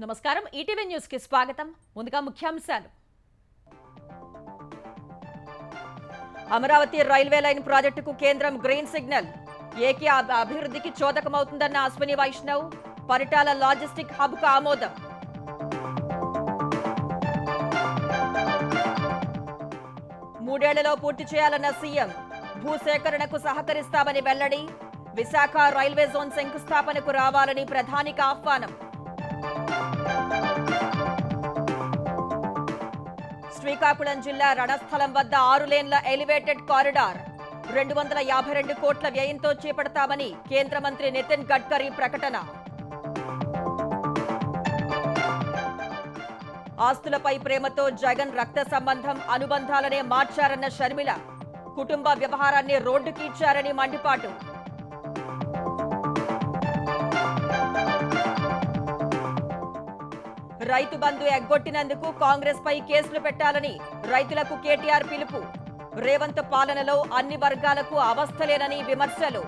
నమస్కారం ETV news కి స్వాగతం ముందుగా ముఖ్యాంశాలు అమరావతి రైల్వే లైన్ ప్రాజెక్టుకు కేంద్రం గ్రీన్ సిగ్నల్ ఏకీ అభివృద్ధికి చోదకమవుతుందన్న అశ్విని వైష్ణవ్ పరిటాల లాజిస్టిక్ హబ్ కు ఆమోదం మూడేళ్లలో పూర్తి చేయాలన్న సీఎం భూసేకరణకు సహకరిస్తామని వెల్లడి విశాఖ రైల్వే జోన్ శంకుస్థాపనకు రావాలని ప్రధానికి ఆహ్వానం శ్రీకాకుళం జిల్లా రణస్థలం వద్ద 6 లేన్ల ఎలివేటెడ్ కారిడార్ 252 కోట్ల వ్యయంతో చేపడతామని కేంద్ర మంత్రి నితిన్ గడ్కరీ ప్రకటన ఆస్తులపై ప్రేమతో జగన్ రక్త సంబంధం అనుబంధాలనే మార్చారన్న షర్మిల కుటుంబ వ్యవహారాన్ని రోడ్డుకి ఇచ్చారని మండిపాటు రైతు బంధు ఎగ్గొట్టినందుకు కాంగ్రెస్ పై కేసులు పెట్టాలని రైతులకు కేటీఆర్ పిలుపు రేవంత్ పాలనలో అన్ని వర్గాలకు అవస్థలేనని విమర్శలు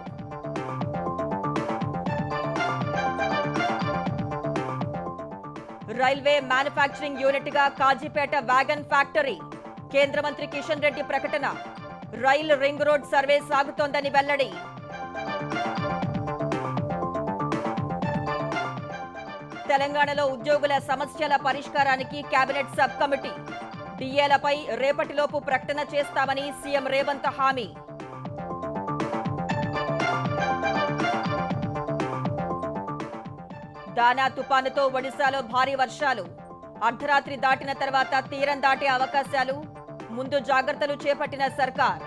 రైల్వే మ్యానుఫ్యాక్చరింగ్ యూనిట్ గా కాజీపేట వ్యాగన్ ఫ్యాక్టరీ కేంద్ర మంత్రి కిషన్ రెడ్డి ప్రకటన రైల్ రింగ్ రోడ్ సర్వే సాగుతోందని వెల్లడి తెలంగాణలో ఉద్యోగుల సమస్యల పరిష్కారానికి కేబినెట్ సబ్ కమిటీ డిఏలపై రేపటిలోపు ప్రకటన చేస్తామని సీఎం రేవంత్ హామీ దానా తుపానుతో ఒడిశాలో భారీ వర్షాలు అర్ధరాత్రి దాటిన తర్వాత తీరం దాటే అవకాశాలు ముందు జాగ్రత్తలు చేపట్టిన సర్కార్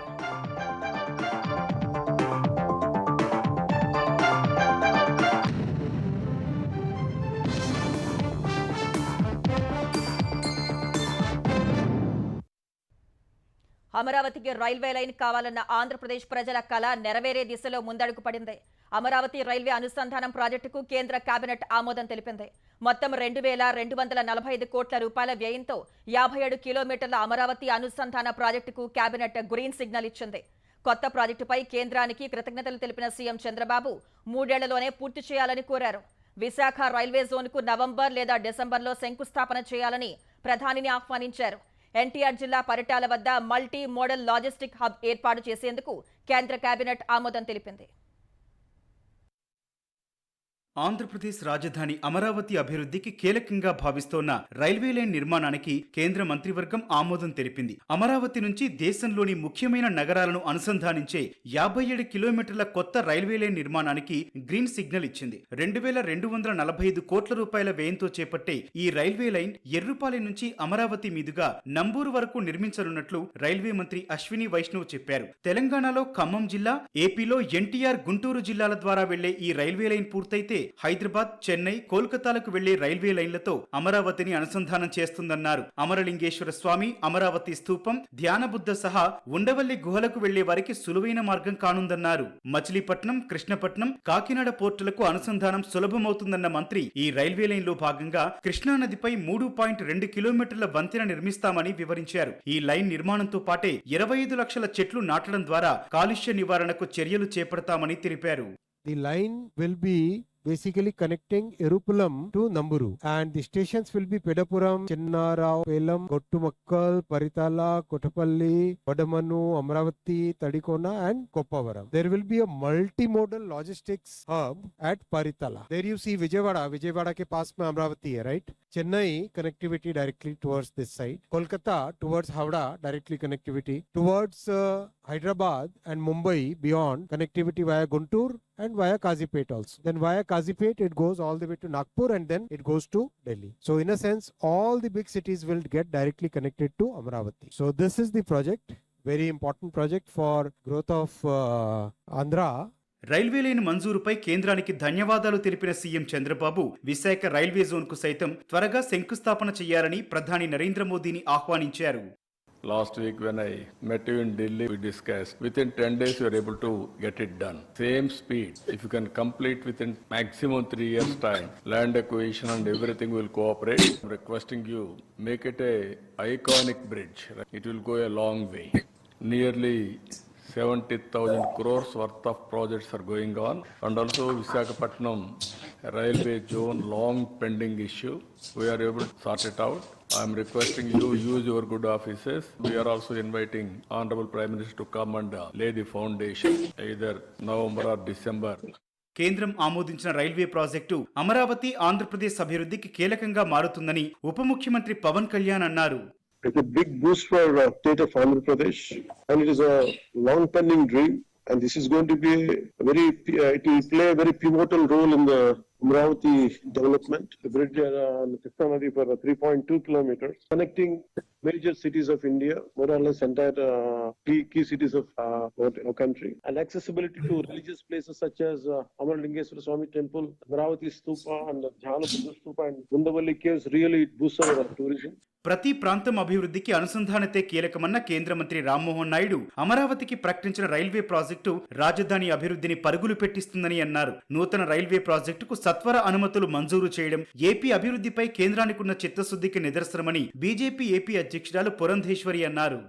అమరావతికి రైల్వే లైన్ కావాలన్న ఆంధ్రప్రదేశ్ ప్రజల కళ నెరవేరే దిశలో ముందడుగు పడింది. అమరావతి రైల్వే అనుసంధానం ప్రాజెక్టుకు కేంద్ర కేబినెట్ ఆమోదం తెలిపింది. మొత్తం 2245 కోట్ల రూపాయల వ్యయంతో 57 కిలోమీటర్ల అమరావతి అనుసంధాన ప్రాజెక్టుకు కేబినెట్ గ్రీన్ సిగ్నల్ ఇచ్చింది. కొత్త ప్రాజెక్టుపై కేంద్రానికి కృతజ్ఞతలు తెలిపిన సీఎం చంద్రబాబు 3 ఏళ్లలోనే పూర్తి చేయాలని కోరారు. విశాఖ రైల్వే జోన్కు నవంబర్ లేదా డిసెంబర్లో శంకుస్థాపన చేయాలని ప్రధానిని ఆహ్వానించారు. ఎన్టీఆర్ జిల్లా పరిటాల వద్ద మల్టీ మోడల్ లాజిస్టిక్ హబ్ ఏర్పాటు చేసేందుకు కేంద్ర కేబినెట్ ఆమోదం తెలిపింది. ఆంధ్రప్రదేశ్ రాజధాని అమరావతి అభివృద్ధికి కీలకంగా భావిస్తోన్న రైల్వే లైన్ నిర్మాణానికి కేంద్ర మంత్రివర్గం ఆమోదం తెలిపింది. అమరావతి నుంచి దేశంలోని ముఖ్యమైన నగరాలను అనుసంధానించే 57 కిలోమీటర్ల కొత్త రైల్వే లైన్ నిర్మాణానికి గ్రీన్ సిగ్నల్ ఇచ్చింది. 2245 కోట్ల రూపాయల వ్యయంతో చేపట్టే ఈ రైల్వే లైన్ ఎర్రుపాలెం నుంచి అమరావతి మీదుగా నంబూరు వరకు నిర్మించనున్నట్లు రైల్వే మంత్రి అశ్విని వైష్ణవ్ చెప్పారు. తెలంగాణలో ఖమ్మం జిల్లా, ఏపీలో ఎన్టీఆర్, గుంటూరు జిల్లాల ద్వారా వెళ్లే ఈ రైల్వే లైన్ పూర్తయితే హైదరాబాద్, చెన్నై, కోల్కతాలకు వెళ్లే రైల్వే లైన్లతో అమరావతిని అనుసంధానం చేస్తుందన్నారు. అమరలింగేశ్వర స్వామి, అమరావతి స్థూపం, ధ్యానబుద్ధ సహా ఉండవల్లి గుహలకు వెళ్లే వారికి సులువైన మార్గం కానుందన్నారు. మచిలీపట్నం, కృష్ణపట్నం, కాకినాడ పోర్టులకు అనుసంధానం సులభమవుతుందన్న మంత్రి ఈ రైల్వే లైన్ లో భాగంగా కృష్ణానదిపై 3.2 కిలోమీటర్ల వంతెన నిర్మిస్తామని వివరించారు. ఈ లైన్ నిర్మాణంతో పాటే 25 లక్షల చెట్లు నాటడం ద్వారా కాలుష్య నివారణకు చర్యలు చేపడతామని తెలిపారు. The line will be basically connecting Erupulam to Namburu, and the stations will be Pedapuram, Chinnarao, Pelam, Gottumakkal, Paritala, Kotapalli, Vadamanu, Amravati, Tadikona and Koppavaram. There will be a multimodal logistics hub at Paritala. There you see Vijayawada ke paas mein Amravati hai, right? Chennai connectivity directly towards this side, Kolkata towards Howrah directly connectivity, towards Hyderabad and Mumbai beyond connectivity via Guntur and via Kazipet also. Then via Kazipet it goes all the way to Nagpur and then it goes to Delhi. So in a sense all the big cities will get directly connected to Amravati. So this is the project, very important project for growth of Andhra. Railway line మంజూరుపై కేంద్రానికి ధన్యవాదాలు తెలిపిన CM Chandrababu Visakha railway zone కు సైతం త్వరగా శంకుస్థాపన చేయాలని ప్రధాని నరేంద్ర మోదీని ఆహ్వానించారు. Last week when I met you in Delhi, we discussed within 10 days you are able to get it done. Same speed. If you can complete within maximum 3 years time, land acquisition and everything will cooperate. I'm requesting you, make it a iconic bridge. It will go a long way. Nearly 70,000 crores worth of projects are going on, and also Visakhapatnam railway zone long pending issue. We are able to sort it out. I am requesting you use your good offices. We are also inviting Honorable Prime Minister to come and lay the foundation either November or December. కేంద్రం ఆమోదించిన railway project Amaravati Andhra Pradesh అభివృద్ధికి కీలకంగా మారుతుందని ఉప ముఖ్యమంత్రి పవన్ కళ్యాణ్ అన్నారు. It's a big boost for state of Andhra Pradesh, and it is a long pending dream. And this is going to be it will play a very pivotal role in the Amravati development. The bridge on Krishna Nadi for 3.2 kilometers, connecting major cities of India, more or less entire key cities of our country, and accessibility to religious places such as Amaralingeshwara Swami Temple, Amravati Stupa, and Jhanapura Stupa, and Gundavalli Caves. Really it boosts our tourism. ప్రతి ప్రాంతం అభివృద్ధికి అనుసంధానతే కీలకమన్న కేంద్ర మంత్రి రామ్మోహన్ నాయుడు అమరావతికి ప్రకటించిన railway project రాజధాని అభివృద్ధిని పరుగులు పెట్టిస్తుందని అన్నారు. నూతన రైల్వే ప్రాజెక్టుకు సత్వర అనుమతులు మంజూరు చేయడం ఏపీ అభివృద్ధిపై కేంద్రానికున్న చిత్తశుద్ధికి నిదర్శనమని బీజేపీ ఏపీ అధ్యక్షురాలు పురంధేశ్వరి అన్నారు.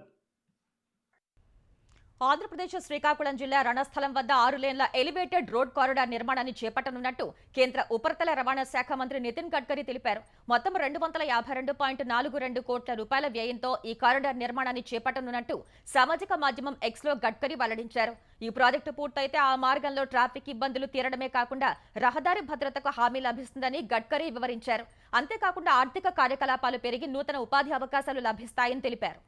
ఆంధ్రప్రదేశ్ శ్రీకాకుళం జిల్లా రణస్థలం వద్ద 6 లేన్ల ఎలివేటెడ్ రోడ్ కారిడార్ నిర్మాణాన్ని చేపట్టనున్నట్టు కేంద్ర ఉపరితల రవాణా శాఖ మంత్రి నితిన్ గడ్కరీ తెలిపారు. మొత్తం 252.42 కోట్ల రూపాయల వ్యయంతో ఈ కారిడార్ నిర్మాణాన్ని చేపట్టనున్నట్టు సామాజిక మాధ్యమం ఎక్స్లో గడ్కరీ వెల్లడించారు. ఈ ప్రాజెక్టు పూర్తయితే ఆ మార్గంలో ట్రాఫిక్ ఇబ్బందులు తీరడమే కాకుండా రహదారి భద్రతకు హామీ లభిస్తుందని గడ్కరీ వివరించారు. అంతేకాకుండా ఆర్థిక కార్యకలాపాలు పెరిగి నూతన ఉపాధి అవకాశాలు లభిస్తాయని తెలిపారు.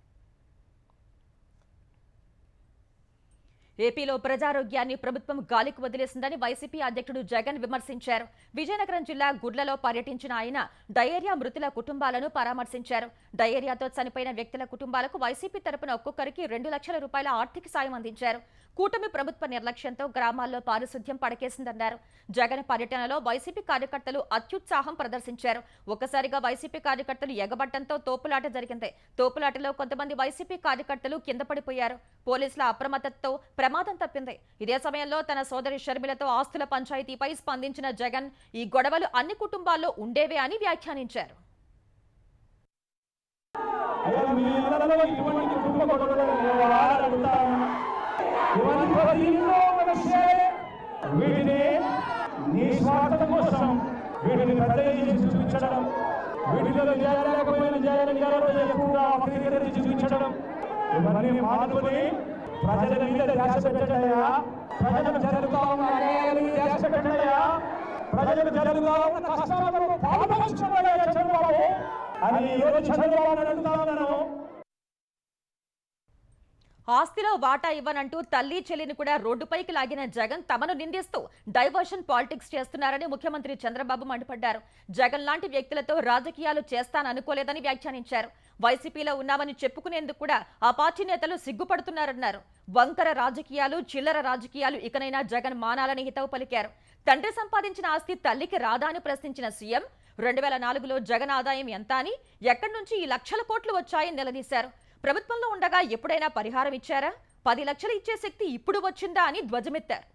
ఏపీలో ప్రజారోగ్యాన్ని ప్రభుత్వం గాలికి వదిలేసిందని వైసీపీ అధ్యక్షుడు జగన్ విమర్శించారు. విజయనగరం జిల్లా గుడ్లలో పర్యటించిన ఆయన డయేరియా మృతుల కుటుంబాలను పరామర్శించారు. డయేరియాతో చనిపోయిన వ్యక్తుల కుటుంబాలకు వైసీపీ తరపున ఒక్కొక్కరికి 2 లక్షల రూపాయల ఆర్థిక సాయం అందించారు. కూటమి ప్రభుత్వ నిర్లక్ష్యంతో గ్రామాల్లో పారిశుద్ధ్యం పడకేసిందన్నారు. జగన్ పర్యటనలో వైసీపీ కార్యకర్తలు అత్యుత్సాహం ప్రదర్శించారు. ఒక్కసారిగా వైసీపీ కార్యకర్తలు ఎగబట్టడంతో తోపులాట జరిగింది. తోపులాటలో కొంతమంది వైసీపీ కార్యకర్తలు కింద పడిపోయారు. పోలీసుల అప్రమత్తతో ప్రమాదం తప్పింది. ఇదే సమయంలో తన సోదరి షర్మిలతో ఆస్తుల పంచాయతీపై స్పందించిన జగన్ ఈ గొడవలు అన్ని కుటుంబాల్లో ఉండేవే అని వ్యాఖ్యానించారు. వీటిని నీ స్వార్థం కోసం వీటిని చూపించడం, వీటిలో చేయలేకపోయిన జగన్ ఎక్కువగా చూపించడం, ఇవన్నీ మానుకొని ప్రజల మీద ధ్యాస పెట్టడయా, ప్రజలకు జరుగుతా ఉన్న అన్యాయాన్ని ధ్యాస పెట్టడయా, ప్రజలకు జరుగుతా ఉన్న కష్టాలను పాల్పంచుకోవడయా చంద్రబాబు అని ఈరోజు చంద్రబాబు అడుగుతా ఉన్నాను. ఆస్తిలో వాటా ఇవ్వనంటూ తల్లి చెల్లిని కూడా రోడ్డుపైకి లాగిన జగన్ తమను నిందిస్తూ డైవర్షన్ పాలిటిక్స్ చేస్తున్నారని ముఖ్యమంత్రి చంద్రబాబు మండిపడ్డారు. జగన్ లాంటి వ్యక్తులతో రాజకీయాలు చేస్తాననుకోలేదని వ్యాఖ్యానించారు. వైసీపీలో ఉన్నామని చెప్పుకునేందుకు కూడా ఆ పార్టీ నేతలు సిగ్గుపడుతున్నారన్నారు. వంకర రాజకీయాలు, చిల్లర రాజకీయాలు ఇకనైనా జగన్ మానాలని హితవు పలికారు. తండ్రి సంపాదించిన ఆస్తి తల్లికి రాదా అని ప్రశ్నించిన సీఎం 2004లో జగన్ ఆదాయం ఎంత అని, ఎక్కడి నుంచి ఈ లక్షల కోట్లు వచ్చాయని నిలదీశారు. ప్రభుత్వంలో ఉండగా ఎప్పుడైనా పరిహారం ఇచ్చారా? 10 లక్షలు ఇచ్చే శక్తి ఇప్పుడు వచ్చిందా అని ధ్వజమెత్తారు.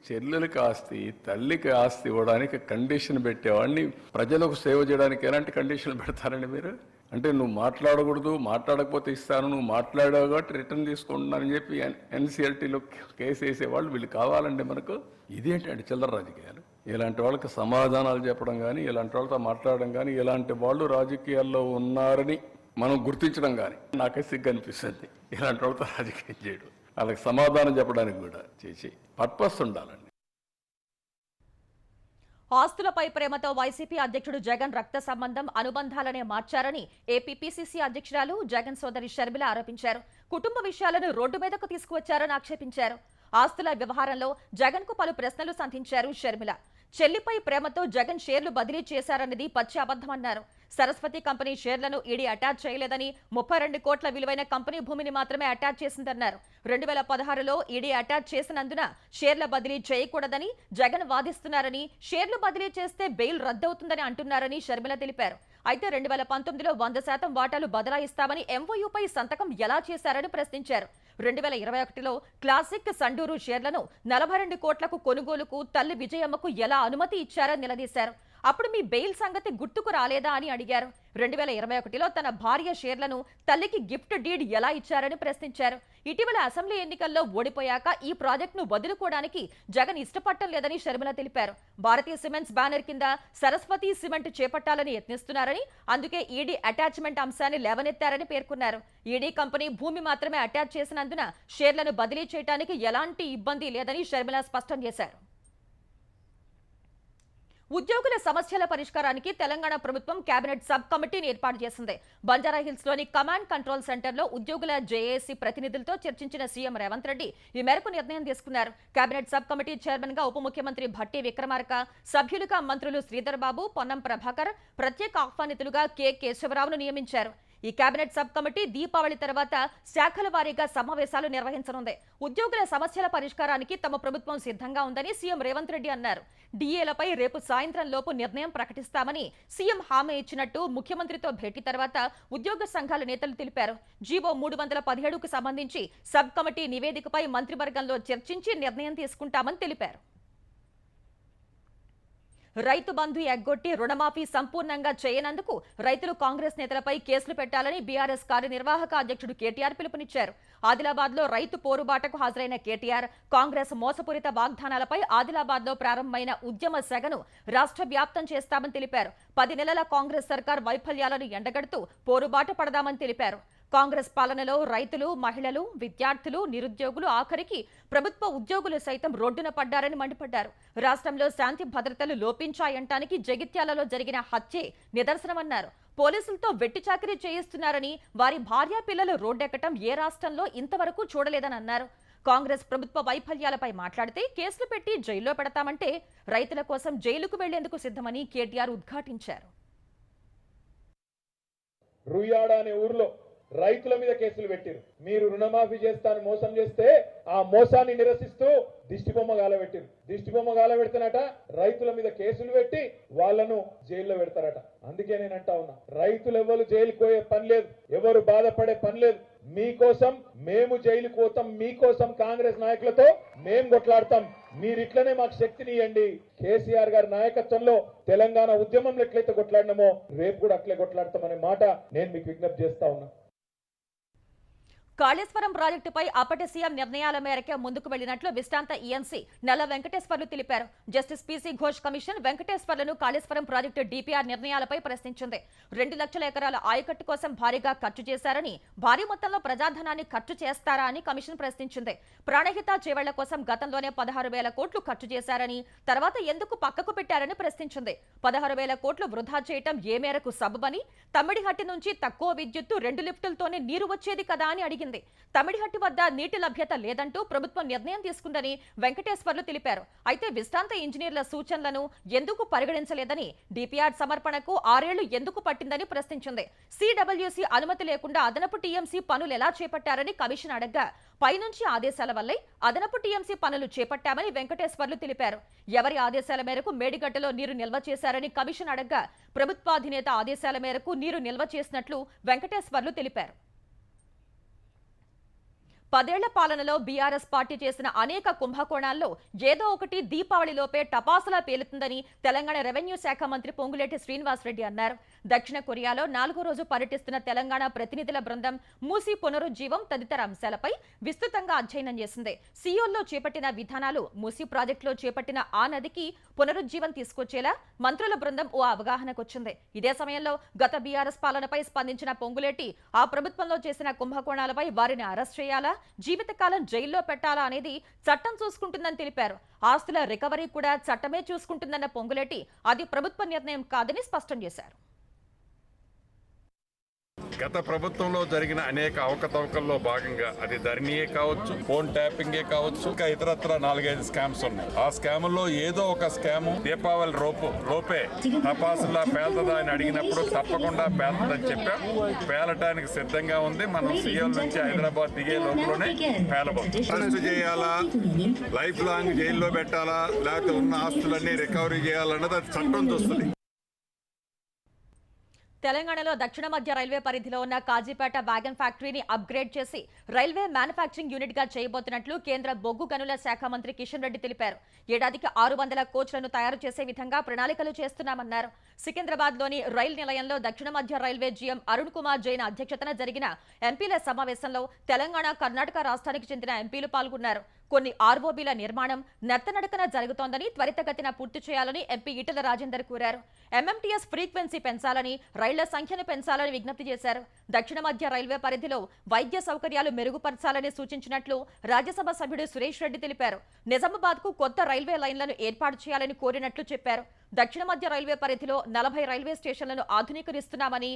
చెల్లెలకి ఆస్తి, తల్లికి ఆస్తి ఇవ్వడానికి కండిషన్ పెట్టేవాడిని ప్రజలకు సేవ చేయడానికి ఎలాంటి కండిషన్లు పెడతారండి మీరు? అంటే నువ్వు మాట్లాడకూడదు, మాట్లాడకపోతే ఇస్తాను, నువ్వు మాట్లాడావు కాబట్టి రిటర్న్ తీసుకుంటున్నానని చెప్పి ఎన్సీఎల్టీలో కేసు వేసేవాళ్ళు వీళ్ళు కావాలండి మనకు. ఇదేంటంటే చిల్లర రాజకీయాలు. ఇలాంటి వాళ్ళకి సమాధానాలు చెప్పడం కానీ, ఇలాంటి వాళ్ళతో మాట్లాడడం కానీ, ఇలాంటి వాళ్ళు రాజకీయాల్లో ఉన్నారని మనం గుర్తించడం కానీ నాకే సిగ్గు అనిపిస్తుంది. ఇలాంటి వాళ్ళతో రాజకీయం చేయడం, వాళ్ళకి సమాధానం చెప్పడానికి కూడా చేసి పర్పస్ ఉండాలండి. ఆస్తులపై ప్రేమతో వైసీపీ అధ్యక్షుడు జగన్ రక్త సంబంధం అనుబంధాలనే మార్చారని ఏపీ పీసీసీ అధ్యక్షురాలు జగన్ సోదరి షర్మిల ఆరోపించారు. కుటుంబ విషయాలను రోడ్డు మీదకు తీసుకువచ్చారని ఆక్షేపించారు. ఆస్తుల వ్యవహారంలో జగన్ కు పలు ప్రశ్నలు సంధించారు షర్మిల. చెల్లిపై ప్రేమతో జగన్ షేర్లు బదిలీ చేశారన్నది పచ్చి అబద్ధమన్నారు. సరస్వతి కంపెనీ షేర్లను ఈడీ అటాచ్ చేయలేదని, 32 కోట్ల విలువైన కంపెనీ భూమిని మాత్రమే అటాచ్ చేసిందన్నారు. 2016లో ఈడీ అటాచ్ చేసినందున షేర్ల బదిలీ చేయకూడదని జగన్ వాదిస్తున్నారని, షేర్లు బదిలీ చేస్తే బెయిల్ రద్దవుతుందని అంటున్నారని షర్మిల తెలిపారు. అయితే 2019లో 100% వాటాలు బదలాయిస్తామని ఎంఓయూపై సంతకం ఎలా చేశారని ప్రశ్నించారు. 2021లో క్లాసిక్ సండూరు షేర్లను 42 కోట్లకు కొనుగోలుకు తల్లి విజయమ్మకు ఎలా అనుమతి ఇచ్చారని నిలదీశారు. అప్పుడు మీ బెయిల్ సంగతి గుర్తుకు రాలేదా అని అడిగారు. 2021లో తన భార్య షేర్లను తల్లికి గిఫ్ట్ డీడ్ ఎలా ఇచ్చారని ప్రశ్నించారు. ఇటీవల అసెంబ్లీ ఎన్నికల్లో ఓడిపోయాక ఈ ప్రాజెక్టును వదులుకోవడానికి జగన్ ఇష్టపడటం లేదని షర్మిల తెలిపారు. భారతీయ సిమెంట్స్ బ్యానర్ కింద సరస్వతి సిమెంట్ చేపట్టాలని యత్నిస్తున్నారని, అందుకే ఈడీ అటాచ్మెంట్ అంశాన్ని లేవనెత్తారని పేర్కొన్నారు. ఈడీ కంపెనీ భూమి మాత్రమే అటాచ్ చేసినందున షేర్లను బదిలీ చేయడానికి ఎలాంటి ఇబ్బంది లేదని షర్మిల స్పష్టం చేశారు. ఉద్యోగుల సమస్యల పరిష్కారానికి తెలంగాణ ప్రభుత్వం కేబినెట్ సబ్ కమిటీని ఏర్పాటు చేసింది. బంజారాహిల్స్ లోని కమాండ్ కంట్రోల్ సెంటర్లో ఉద్యోగుల జేఏసీ ప్రతినిధులతో చర్చించిన సీఎం రేవంత్ రెడ్డి ఈ మేరకు నిర్ణయం తీసుకున్నారు. కేబినెట్ సబ్ కమిటీ చైర్మన్ గా ఉప ముఖ్యమంత్రి భట్టి విక్రమార్క, సభ్యులుగా మంత్రులు శ్రీధర్ బాబు, పొన్నం ప్రభాకర్, ప్రత్యేక ఆహ్వానితులుగా కె కేశవరావును నియమించారు. ఈ కేబినెట్ సబ్ కమిటీ దీపావళి తర్వాత శాఖల వారీగా సమావేశాలు నిర్వహించనుంది. ఉద్యోగుల సమస్యల పరిష్కారానికి తమ ప్రభుత్వం సిద్ధంగా ఉందని సీఎం రేవంత్ రెడ్డి అన్నారు. డీఏలపై రేపు సాయంత్రం లోపు నిర్ణయం ప్రకటిస్తామని సీఎం హామీ ఇచ్చినట్టు ముఖ్యమంత్రితో భేటీ తర్వాత ఉద్యోగ సంఘాల నేతలు తెలిపారు. జీవో 317కు సంబంధించి సబ్ కమిటీ నివేదికపై మంత్రివర్గంలో చర్చించి నిర్ణయం తీసుకుంటామని తెలిపారు. రైతు బంధు ఎగ్గొట్టి రుణమాఫీ సంపూర్ణంగా చేయనందుకు రైతులు కాంగ్రెస్ నేతలపై కేసులు పెట్టాలని బీఆర్ఎస్ కార్యనిర్వాహక అధ్యక్షుడు కేటీఆర్ పిలుపునిచ్చారు. ఆదిలాబాద్ లో రైతు పోరుబాటకు హాజరైన కేటీఆర్ కాంగ్రెస్ మోసపూరిత వాగ్దానాలపై ఆదిలాబాద్ లో ప్రారంభమైన ఉద్యమ సెగను రాష్ట్ర వ్యాప్తం చేస్తామని తెలిపారు. 10 నెలల కాంగ్రెస్ సర్కార్ వైఫల్యాలను ఎండగడుతూ పోరుబాట పడదామని తెలిపారు. కాంగ్రెస్ పాలనలో రైతులు, మహిళలు, విద్యార్థులు, నిరుద్యోగులు, ఆఖరికి ప్రభుత్వ ఉద్యోగులు సైతం రోడ్డున పడ్డారని మండిపడ్డారు. రాష్ట్రంలో శాంతి భద్రతలు లోపించాయంటానికి జగిత్యాలలో జరిగిన హత్యే నిదర్శనమన్నారు. పోలీసులతో వెట్టి చాకిరీ చేయిస్తున్నారని, వారి భార్య పిల్లలు రోడ్డెక్కటం ఏ రాష్ట్రంలో ఇంతవరకు చూడలేదని అన్నారు. కాంగ్రెస్ ప్రభుత్వ వైఫల్యాలపై మాట్లాడితే కేసులు పెట్టి జైల్లో పెడతామంటే రైతుల కోసం జైలుకు వెళ్లేందుకు సిద్ధమని కేటీఆర్ ఉద్ఘాటించారు. రుయ్యాడ అనే ఊర్లో రైతుల మీద కేసులు పెట్టారు. మీరు రుణమాఫీ చేస్తాను మోసం చేస్తే ఆ మోసాన్ని నిరసిస్తూ దిష్టిబొమ్మ గాలబెట్టారు. దిష్టిబొమ్మ గాలబెడతానట రైతుల మీద కేసులు పెట్టి వాళ్లను జైల్లో పెడతారట. అందుకే నేను అంటా ఉన్నా, రైతులు ఎవరు జైలుకు పోయే పని లేదు, ఎవరు బాధపడే పని లేదు. మీకోసం మేము జైలుకు పోతాం, మీకోసం కాంగ్రెస్ నాయకులతో మేము కొట్లాడతాం. మీరు ఇట్లనే మాకు శక్తిని ఇవ్వండి. కేసీఆర్ గారి నాయకత్వంలో తెలంగాణ ఉద్యమంలో ఎట్లయితే కొట్లాడినామో రేపు కూడా అట్లే కొట్లాడతామనే మాట నేను మీకు విజ్ఞప్తి చేస్తా ఉన్నా. కాళేశ్వరం ప్రాజెక్టుపై అప్పటి సీఎం నిర్ణయాల మేరకే ముందుకు వెళ్లినట్లు విశ్రాంత ఈఎన్సీ నల్ల వెంకటేశ్వర్లు తెలిపారు. జస్టిస్ పీసీ ఘోష్ కమిషన్ వెంకటేశ్వర్లను కాళేశ్వరం ప్రాజెక్టు డీపీఆర్ నిర్ణయాలపై ప్రశ్నించింది. 2 లక్షల ఎకరాల ఆయకట్టు కోసం భారీగా ఖర్చు చేశారని, భారీ మొత్తంలో ప్రజాధనాన్ని ఖర్చు చేస్తారా అని కమిషన్ ప్రశ్నించింది. ప్రాణహిత చేవళ్ల కోసం గతంలోనే 16,000 కోట్లు ఖర్చు చేశారని, తర్వాత ఎందుకు పక్కకు పెట్టారని ప్రశ్నించింది. 16,000 కోట్లు వృధా చేయటం ఏ మేరకు సబబని, తమ్మిడిహట్టి నుంచి తక్కువ విద్యుత్తు 2 లిఫ్టులతోనే నీరు వచ్చేది కదా అని అడిగింది. తమిడిహట్టి వద్ద నీటి లభ్యత లేదంటూ ప్రభుత్వం నిర్ణయం తీసుకుందని వెంకటేశ్వర్లు తెలిపారు. అయితే విశ్రాంత ఇంజనీర్ల సూచనలను ఎందుకు పరిగణించలేదని, డిపిఆర్ సమర్పణకు 6 ఏళ్లు ఎందుకు పట్టిందని ప్రశ్నించింది. సిడబ్ల్యూసీ అనుమతి లేకుండా అదనపు టీఎంసీ పనులు ఎలా చేపట్టారని కమిషన్ అడగ్గా, పైనుంచి ఆదేశాల వల్లే అదనపు టీఎంసీ పనులు చేపట్టామని వెంకటేశ్వర్లు తెలిపారు. ఎవరి ఆదేశాల మేరకు మేడిగడ్డలో నీరు నిల్వ చేశారని కమిషన్ అడగ్గా, ప్రభుత్వాధినేత ఆదేశాల మేరకు నీరు నిల్వ చేసినట్లు వెంకటేశ్వర్లు తెలిపారు. 10 ఏళ్ల పాలనలో బీఆర్ఎస్ పార్టీ చేసిన అనేక కుంభకోణాల్లో ఏదో ఒకటి దీపావళిలోపే టపాసులా పేలుతుందని తెలంగాణ రెవెన్యూ శాఖ మంత్రి పొంగులేటి శ్రీనివాసరెడ్డి అన్నారు. దక్షిణ కొరియాలో 4వ రోజు పర్యటిస్తున్న తెలంగాణ ప్రతినిధుల బృందం మూసీ పునరుజ్జీవం తదితర అంశాలపై విస్తృతంగా అధ్యయనం చేసింది. సియోల్లో చేపట్టిన విధానాలు మూసీ ప్రాజెక్టులో చేపట్టిన ఆ నదికి పునరుజ్జీవం తీసుకొచ్చేలా మంత్రుల బృందం ఓ అవగాహనకొచ్చింది. ఇదే సమయంలో గత బీఆర్ఎస్ పాలనపై స్పందించిన పొంగులేటి ఆ ప్రభుత్వంలో చేసిన కుంభకోణాలపై వారిని అరెస్ట్ చేయాలా, జీవితకాలం జైల్లో పెట్టాలా అనేది చట్టం చూసుకుంటుందని తెలిపారు. ఆస్తుల రికవరీ కూడా చట్టమే చూసుకుంటుందన్న పొంగులేటి అది ప్రభుత్వ నిర్ణయం కాదని స్పష్టం చేశారు. గత ప్రభుత్వంలో జరిగిన అనేక అవకతవకల్లో భాగంగా అది ధరణియే కావచ్చు, ఫోన్ ట్యాపింగే కావచ్చు, ఇంకా ఇతరత్ర 4-5 స్కామ్స్ ఉన్నాయి. ఆ స్కాముల్లో ఏదో ఒక స్కాము దీపావళి లోపే తపాసులా పేలుతుందా అని అడిగినప్పుడు తప్పకుండా పేలుతుందని చెప్పాం. పేలటానికి సిద్ధంగా ఉంది. మనం సీఎం నుంచి హైదరాబాద్ దిగే లోపలనే పేలబోతుంది. అరెస్ట్ చేయాలా, లైఫ్ లాంగ్ జైల్లో పెట్టాలా, లేకపోతే ఉన్న ఆస్తులన్నీ రికవరీ చేయాలన్నది అది చట్టం చూస్తుంది. తెలంగాణలో దక్షిణ మధ్య రైల్వే పరిధిలో ఉన్న కాజీపేట వ్యాగన్ ఫ్యాక్టరీని అప్గ్రేడ్ చేసి రైల్వే మ్యానుఫ్యాక్చరింగ్ యూనిట్ గా చేయబోతున్నట్లు కేంద్ర బొగ్గు గనుల శాఖ మంత్రి కిషన్ రెడ్డి తెలిపారు. ఏడాదికి 600 కోచ్లను తయారు చేసే విధంగా ప్రణాళికలు చేస్తున్నామన్నారు. సికింద్రాబాద్ లోని రైల్ నిలయంలో దక్షిణ మధ్య రైల్వే జీఎం అరుణ్ కుమార్ జైన్ అధ్యక్షతన జరిగిన ఎంపీల సమావేశంలో తెలంగాణ, కర్ణాటక రాష్ట్రానికి చెందిన ఎంపీలు పాల్గొన్నారు. కొన్ని ఆర్ఓబీల నిర్మాణం నత్తనడకన జరుగుతోందని, త్వరితగతిన పూర్తి చేయాలని ఎంపీ ఈటెల రాజేందర్ కోరారు. ఎంఎంటీఎస్ ఫ్రీక్వెన్సీ పెంచాలని, రైళ్ల సంఖ్యను పెంచాలని విజ్ఞప్తి చేశారు. దక్షిణ మధ్య రైల్వే పరిధిలో వైద్య సౌకర్యాలు మెరుగుపరచాలని సూచించినట్లు రాజ్యసభ సభ్యుడు సురేష్ రెడ్డి తెలిపారు. నిజామాబాద్ కు కొత్త రైల్వే లైన్లను ఏర్పాటు చేయాలని కోరినట్లు చెప్పారు. దక్షిణ మధ్య రైల్వే పరిధిలో 40 రైల్వే స్టేషన్లను ఆధునీకరిస్తున్నామని,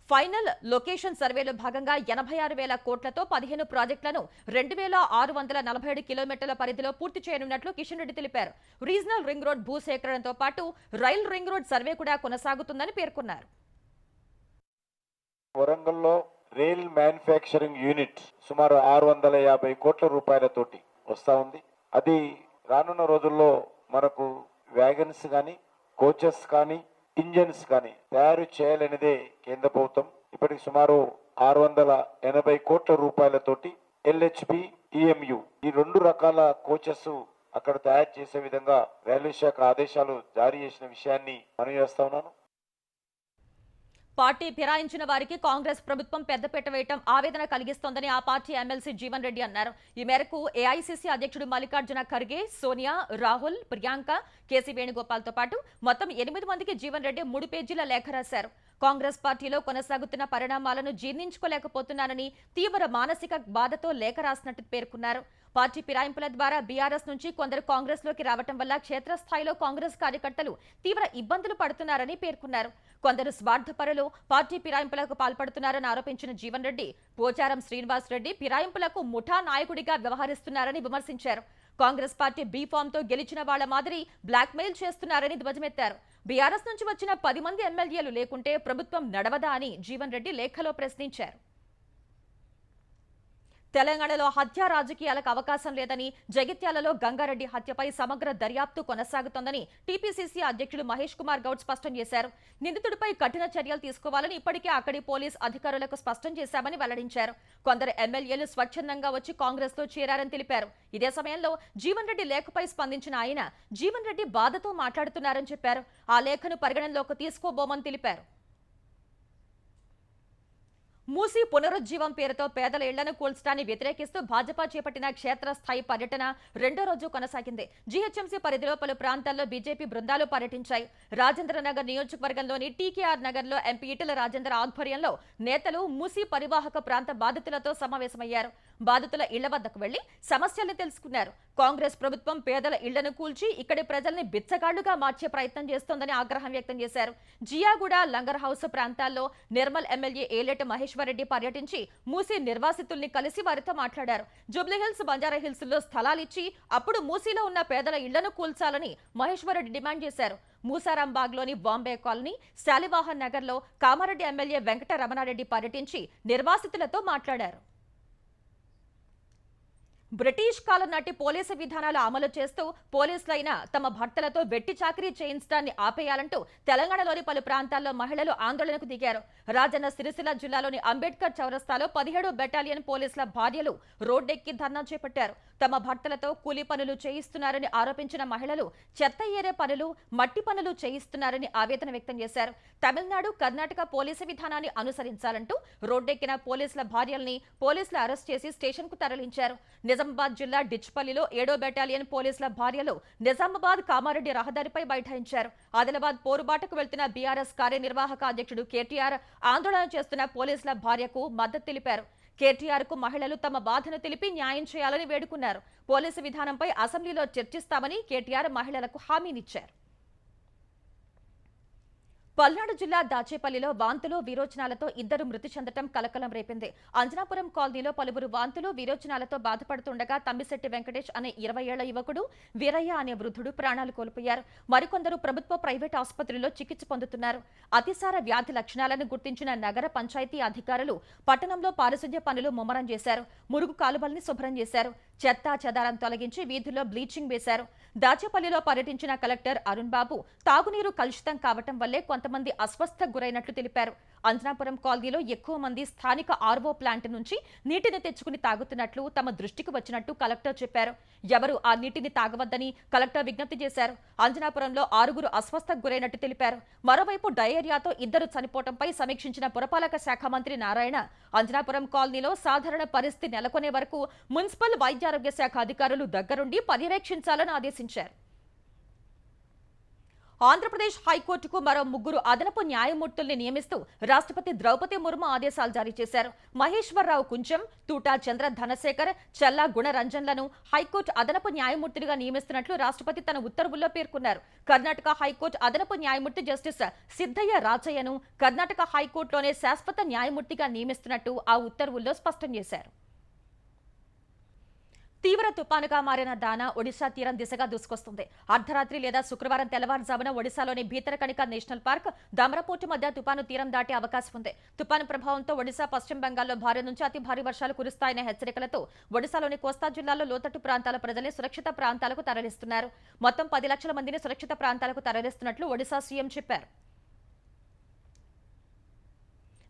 ఫైనల్ లొకేషన్ సర్వేలో భాగంగా 86,000 కోట్లతో 15 ప్రాజెక్టులను 2,647 కిలోమీటర్ల పరిధిలో పూర్తి చేయనున్నట్లు కిషన్ రెడ్డి తెలిపారు. రీజనల్ రింగ్ రోడ్ భూసేకరణతో పాటు రైల్ రింగ్ రోడ్ సర్వే కూడా కొనసాగుతుందని పేర్కొన్నారు. వరంగల్లో రైల్ మ్యానుఫ్యాక్చరింగ్ యూనిట్ సుమారు 650 కోట్ల రూపాయలతోటి వస్తా ఉంది. అది రానున్న రోజుల్లో మనకు వ్యాగన్స్ కానీ, కోచెస్ కానీ, ఇంజన్స్ కానీ తయారు చేయాలనేదే కేంద్ర ప్రభుత్వం. ఇప్పటికి సుమారు 680 కోట్ల రూపాయలతోటి ఎల్హెచ్బి, ఈఎంయు ఈ 2 రకాల కోచెస్ అక్కడ తయారు చేసే విధంగా రైల్వే శాఖ ఆదేశాలు జారీ చేసిన విషయాన్ని మనం చేస్తా ఉన్నాను. పార్టీ ఫిరాయించిన వారికి కాంగ్రెస్ ప్రభుత్వం పెద్దపీట వేయటం ఆవేదన కలిగిస్తోందని ఆ పార్టీ ఎమ్మెల్సీ జీవన్ రెడ్డి అన్నారు. ఈ మేరకు ఏఐసీసీ అధ్యక్షుడు మల్లికార్జున ఖర్గే, సోనియా, రాహుల్, ప్రియాంక, కేసీ వేణుగోపాల్తో పాటు మొత్తం 8 మందికి జీవన్ రెడ్డి 3 పేజీల లేఖ రాశారు. కాంగ్రెస్ పార్టీలో కొనసాగుతున్న పరిణామాలను జీర్ణించుకోలేకపోతున్నానని, తీవ్ర మానసిక బాధతో లేఖ రాసినట్టు పేర్కొన్నారు. పార్టీ ఫిరాయింపుల ద్వారా బీఆర్ఎస్ నుంచి కొందరు కాంగ్రెస్ లోకి రావటం వల్ల క్షేత్రస్థాయిలో కాంగ్రెస్ కార్యకర్తలు తీవ్ర ఇబ్బందులు పడుతున్నారని పేర్కొన్నారు. కొందరు స్వార్థపరులు పార్టీ ఫిరాయింపులకు పాల్పడుతున్నారని ఆరోపించిన జీవన్ రెడ్డి, పోచారం శ్రీనివాస్ రెడ్డి ఫిరాయింపులకు ముఠా నాయకుడిగా వ్యవహరిస్తున్నారని విమర్శించారు. కాంగ్రెస్ పార్టీ బీఫామ్ తో గెలిచిన వాళ్ల మాదిరి బ్లాక్ మెయిల్ చేస్తున్నారని ధ్వజమెత్తారు. బీఆర్ఎస్ నుంచి వచ్చిన 10 మంది ఎమ్మెల్యేలు లేకుంటే ప్రభుత్వం నడవదా అని జీవన్ రెడ్డి లేఖలో ప్రశ్నించారు. తెలంగాణలో హత్య రాజకీయాలకు అవకాశం లేదని, జగిత్యాలలో గంగారెడ్డి హత్యపై సమగ్ర దర్యాప్తు కొనసాగుతోందని టీపీసీసీ అధ్యక్షుడు మహేష్ కుమార్ గౌడ్ స్పష్టం చేశారు. నిందితుడిపై కఠిన చర్యలు తీసుకోవాలని ఇప్పటికే అక్కడి పోలీస్ అధికారులకు స్పష్టం చేశామని వెల్లడించారు. కొందరు ఎమ్మెల్యేలు స్వచ్ఛందంగా వచ్చి కాంగ్రెస్ లో చేరారని తెలిపారు. ఇదే సమయంలో జీవన్ రెడ్డి లేఖపై స్పందించిన ఆయన, జీవన్ రెడ్డి బాధతో మాట్లాడుతున్నారని చెప్పారు. ఆ లేఖను పరిగణనలోకి తీసుకోబోమని తెలిపారు. మూసీ పునరుజ్జీవం పేరుతో పేదల ఇళ్లను కూల్చడాన్ని వ్యతిరేకిస్తూ భాజపా చేపట్టిన క్షేత్రస్థాయి పర్యటన 2వ రోజు కొనసాగింది. జీహెచ్ఎంసీ పరిధిలో పలు ప్రాంతాల్లో బీజేపీ బృందాలు పర్యటించాయి. రాజేంద్రనగర్ నియోజకవర్గంలోని టీకేఆర్ నగర్లో ఎంపీ ఈటెల రాజేందర్ ఆధ్వర్యంలో నేతలు మూసీ పరివాహక ప్రాంత బాధితులతో సమావేశమయ్యారు. బాధితుల ఇళ్ల వద్దకు వెళ్లి సమస్యల్ని తెలుసుకున్నారు. కాంగ్రెస్ ప్రభుత్వం పేదల ఇళ్లను కూల్చి ఇక్కడి ప్రజల్ని బిచ్చగాళ్లుగా మార్చే ప్రయత్నం చేస్తోందని ఆగ్రహం వ్యక్తం చేశారు. జియాగూడ, లంగర్ హౌస్ ప్రాంతాల్లో నిర్మల్ ఎమ్మెల్యే ఏలేటి మహేశ్వరరెడ్డి పర్యటించి మూసీ నిర్వాసితుల్ని కలిసి వారితో మాట్లాడారు. జూబ్లీహిల్స్, బంజారాహిల్స్ లో స్థలాలిచ్చి అప్పుడు మూసీలో ఉన్న పేదల ఇళ్లను కూల్చాలని మహేశ్వరరెడ్డి డిమాండ్ చేశారు. మూసారాంబాగ్ లోని బాంబే కాలనీ, శాలివాహన్ నగర్ లో కామారెడ్డి ఎమ్మెల్యే వెంకట రమణారెడ్డి పర్యటించి నిర్వాసితులతో మాట్లాడారు. బ్రిటిష్ కాలం నాటి పోలీసు విధానాలు అమలు చేస్తూ పోలీసులైన తమ భర్తలతో వెట్టి చాకరీ చేయించడాన్ని ఆపేయాలంటూ తెలంగాణలోని పలు ప్రాంతాల్లో మహిళలు ఆందోళనకు దిగారు. రాజన్న సిరిసిల్ల జిల్లాలోని అంబేద్కర్ చౌరస్తాలో 17వ బెటాలియన్ పోలీసుల భార్యలు రోడ్డెక్కి ధర్నా చేపట్టారు. తమ భర్తలతో కూలీ పనులు చేయిస్తున్నారని ఆరోపించిన మహిళలు చెత్త ఏరే పనులు, మట్టి పనులు చేయిస్తున్నారని ఆవేదన వ్యక్తం చేశారు. తమిళనాడు, కర్ణాటక పోలీసు విధానాన్ని అనుసరించాలంటూ రోడ్డెక్కిన పోలీసుల భార్యల్ని పోలీసులు అరెస్ట్ చేసి స్టేషన్ కు తరలించారు. నిజామాబాద్ జిల్లా డిచ్పల్లిలో 7వ బెటాలియన్ పోలీసుల భార్యలు నిజామాబాద్ కామారెడ్డి రహదారిపై బైఠాయించారు. ఆదిలాబాద్ పోరుబాటకు వెళ్తున్న బీఆర్ఎస్ కార్యనిర్వాహక అధ్యక్షుడు కేటీఆర్ ఆందోళన చేస్తున్న పోలీసుల భార్యకు మద్దతు తెలిపారు. కేటీఆర్ కు మహిళలు తమ బాధను తెలిపి న్యాయం చేయాలని వేడుకున్నారు. పోలీసు విధానంపై అసెంబ్లీలో చర్చిస్తామని కేటీఆర్ మహిళలకు హామీనిచ్చారు. పల్నాడు జిల్లా దాచేపల్లిలో వాంతులు, విరోచనాలతో 2 మృతి చెందటం కలకలం రేపింది. అంజనాపురం కాలనీలో పలువురు వాంతులు, విరోచనాలతో బాధపడుతుండగా తమ్మిశెట్టి వెంకటేష్ అనే 20 ఏళ్ల యువకుడు, వీరయ్య అనే వృద్ధుడు ప్రాణాలు కోల్పోయారు. మరికొందరు ప్రభుత్వ, ప్రైవేట్ ఆసుపత్రుల్లో చికిత్స పొందుతున్నారు. అతిసార వ్యాధి లక్షణాలను గుర్తించిన నగర పంచాయతీ అధికారులు పట్టణంలో పారిశుధ్య పనులు ముమ్మరం చేశారు. మురుగు కాలువల్ని శుభ్రం చేశారు. చెత్తా చెదారం తొలగించి వీధుల్లో బ్లీచింగ్ వేశారు. దాచేపల్లిలో పర్యటించిన కలెక్టర్ అరుణ్ బాబు తాగునీరు కలుషితం కావటం వల్లే కొంతమంది అస్వస్థకు గురైనట్లు తెలిపారు. అంజనాపురం కాలనీలో ఎక్కువ మంది స్థానిక ఆర్వో ప్లాంట్ నుంచి నీటిని తెచ్చుకుని తాగుతున్నట్లు తమ దృష్టికి వచ్చినట్టు కలెక్టర్ చెప్పారు. ఎవరు ఆ నీటిని తాగవద్దని కలెక్టర్ విజ్ఞప్తి చేశారు. అంజనాపురంలో 6 అస్వస్థకు గురైనట్టు తెలిపారు. మరోవైపు డయేరియాతో 2 చనిపోవడంపై సమీక్షించిన పురపాలక శాఖ మంత్రి నారాయణ అంజనాపురం కాలనీలో సాధారణ పరిస్థితి నెలకొనే వరకు మున్సిపల్ వైద్యారోగ్య శాఖ అధికారులు దగ్గరుండి పర్యవేక్షించాలని ఆదేశించారు. ఆంధ్రప్రదేశ్ హైకోర్టుకు మరో 3 అదనపు న్యాయమూర్తుల్ని నియమిస్తూ రాష్ట్రపతి ద్రౌపది ముర్ము ఆదేశాలు జారీ చేశారు. మహేశ్వరరావు కుంచం, తూటా చంద్ర ధనశేఖర్, చల్లా గుణరంజన్లను హైకోర్టు అదనపు న్యాయమూర్తిగా నియమిస్తున్నట్లు రాష్ట్రపతి తన ఉత్తర్వుల్లో పేర్కొన్నారు. కర్ణాటక హైకోర్టు అదనపు న్యాయమూర్తి జస్టిస్ సిద్ధయ్య రాజయ్యను కర్ణాటక హైకోర్టులోనే శాశ్వత న్యాయమూర్తిగా నియమిస్తున్నట్టు ఆ ఉత్తర్వుల్లో స్పష్టం చేశారు. తీవ్ర తుపానుగా మారిన దానా ఒడిశా తీరం దిశగా దూసుకొస్తుంది. అర్ధరాత్రి లేదా శుక్రవారం తెల్లవారుజామున ఒడిశాలోని భీతరకణిక నేషనల్ పార్క్, దమరపోర్టు మధ్య తుపాను తీరం దాటే అవకాశం ఉంది. తుపాను ప్రభావంతో ఒడిశా, పశ్చిమ బెంగాల్లో భారీ నుంచి అతి భారీ వర్షాలు కురుస్తాయనే హెచ్చరికలతో ఒడిశాలోని కోస్తా జిల్లాలో లోతట్టు ప్రాంతాల ప్రజల్ని సురక్షిత ప్రాంతాలకు తరలిస్తున్నారు. మొత్తం 10 లక్షల మందిని సురక్షిత ప్రాంతాలకు తరలిస్తున్నట్లు ఒడిశా సీఎం చెప్పారు.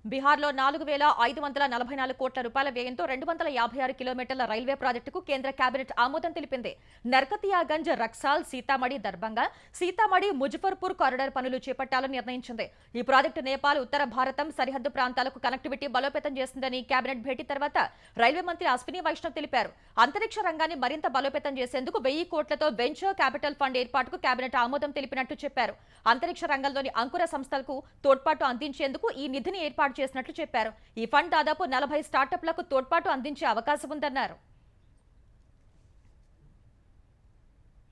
బీహార్లో 4,544 కోట్ల రూపాయల వ్యయంతో 256 కిలోమీటర్ల రైల్వే ప్రాజెక్టుకు కేంద్ర కేబినెట్ ఆమోదం తెలిపింది. నర్కతియాగంజ్, రక్సాల్, సీతామఢీ, దర్భంగా, సీతామఢీ, ముజఫర్పూర్ కారిడార్ పనులు చేపట్టాలని నిర్ణయించింది. ఈ ప్రాజెక్టు నేపాల్, ఉత్తర భారతం సరిహద్దు ప్రాంతాలకు కనెక్టివిటీ బలోపేతం చేస్తుందని కేబినెట్ భేటీ తర్వాత రైల్వే మంత్రి అశ్విని వైష్ణవ్ తెలిపారు. అంతరిక్ష రంగాన్ని మరింత బలోపేతం చేసేందుకు 1000 కోట్లతో వెంచర్ క్యాపిటల్ ఫండ్ ఏర్పాటుకు కేబినెట్ ఆమోదం తెలిపినట్టు చెప్పారు. అంతరిక్ష రంగంలోని అంకుర సంస్థలకు తోడ్పాటు అందించేందుకు ఈ నిధిని ఏర్పాటు చేసినట్లు చెప్పారు. ఈ ఫండ్ దాదాపు 40 స్టార్టప్లకు తోడ్పాటు అందించే అవకాశం ఉందన్నారు.